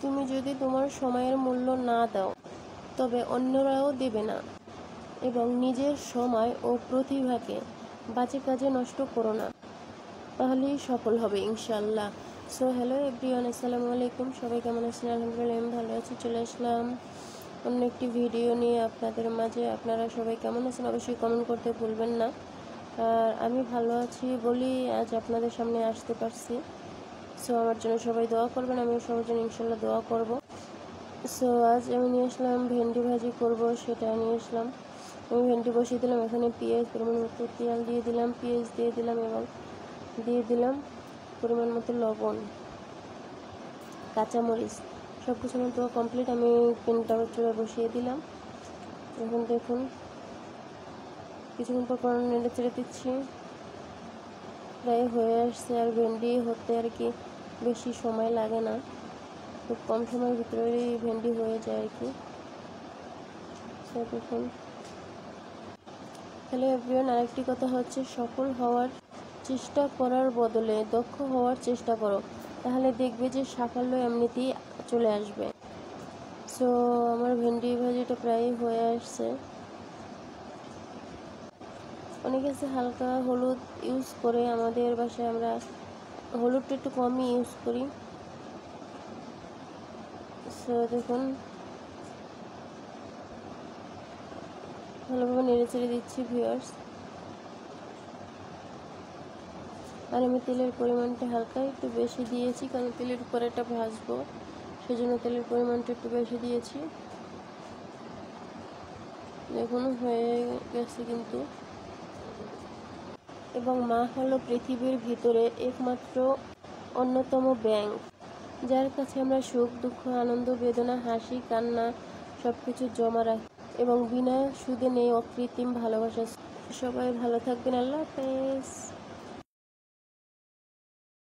তুমি যদি তোমার সময়ের মূল্য না দাও তবে অন্যরাও দেবে না, এবং নিজের সময় ও প্রতিভাকে বাজে কাজে নষ্ট করো না, তাহলেই সফল হবে ইনশাল্লাহ। সো হ্যালো এভরিওয়ান, আসসালামু আলাইকুম। সবাই কেমন আছেন? আলহামদুলিল্লাহ আমি ভালো আছি। চলে আসলাম অন্য একটি ভিডিও নিয়ে আপনাদের মাঝে। আপনারা সবাই কেমন আছেন অবশ্যই কমেন্ট করতে ভুলবেন না। আর আমি ভালো আছি বলি আজ আপনাদের সামনে আসতে পারছি। সো আমার জন্য সবাই দোয়া করবেন, আমিও সবার জন্য ইনশাল্লাহ দোয়া করব। সো আজ আমি নিয়ে আসলাম ভেন্ডি ভাজি করব, সেটা নিয়ে আসলাম। আমি ভেন্ডি বসিয়ে দিলাম, এখানে পেঁয়াজ পরিমাণ মতো তেল দিয়ে দিলাম, পেঁয়াজ দিয়ে দিলাম এবং দিয়ে দিলাম পরিমাণ মতো লবণ, কাঁচামরিচ, সব কিছু মতো কমপ্লিট। আমি পেনটা চুলায় বসিয়ে দিলাম। এখন দেখুন কিছুক্ষণ পর নেড়ে চেড়ে দিচ্ছি, প্রায় হয়ে আসছে। আর ভেন্ডি হতে আর কি বেশি সময় লাগে না, খুব কম সময়ের ভিতরেই ভেন্ডি হয়ে যায় আর কি। দেখুন হ্যালো এভরিওয়ান, আরেকটি কথা হচ্ছে সফল হওয়ার চেষ্টা করার বদলে দক্ষ হওয়ার চেষ্টা করো, তাহলে দেখবে যে সাফল্য এমনিতেই চলে আসবে। সো আমার ভেন্ডি ভাজিটা প্রায় হয়ে আসছে। অনেকে আছে হালকা হলুদ ইউজ করে, আমাদের বাসায় আমরা হলুদটা একটু কমই ইউজ করি। সো দেখুন ভালোভাবে নেড়ে চেড়ে দিচ্ছি ভিউয়ার্স। আর আমি তেলের পরিমাণটা হালকা একটু বেশি দিয়েছি, কারণ তেলের উপরে এটা ভাজবো, সেজন্য তেলের পরিমাণটা একটু বেশি দিয়েছি। দেখুন হয়ে গেছে কিন্তু। এবং মা হলো পৃথিবীর ভিতরে একমাত্র অন্যতম ব্যাংক, যার কাছে আমরা সুখ দুঃখ আনন্দ বেদনা হাসি কান্না সব কিছু জমা রাখি এবং বিনা সুদে নেই অকৃত্রিম ভালোবাসা। সবাই ভালো থাকবেন, আল্লাহ হাফেজ।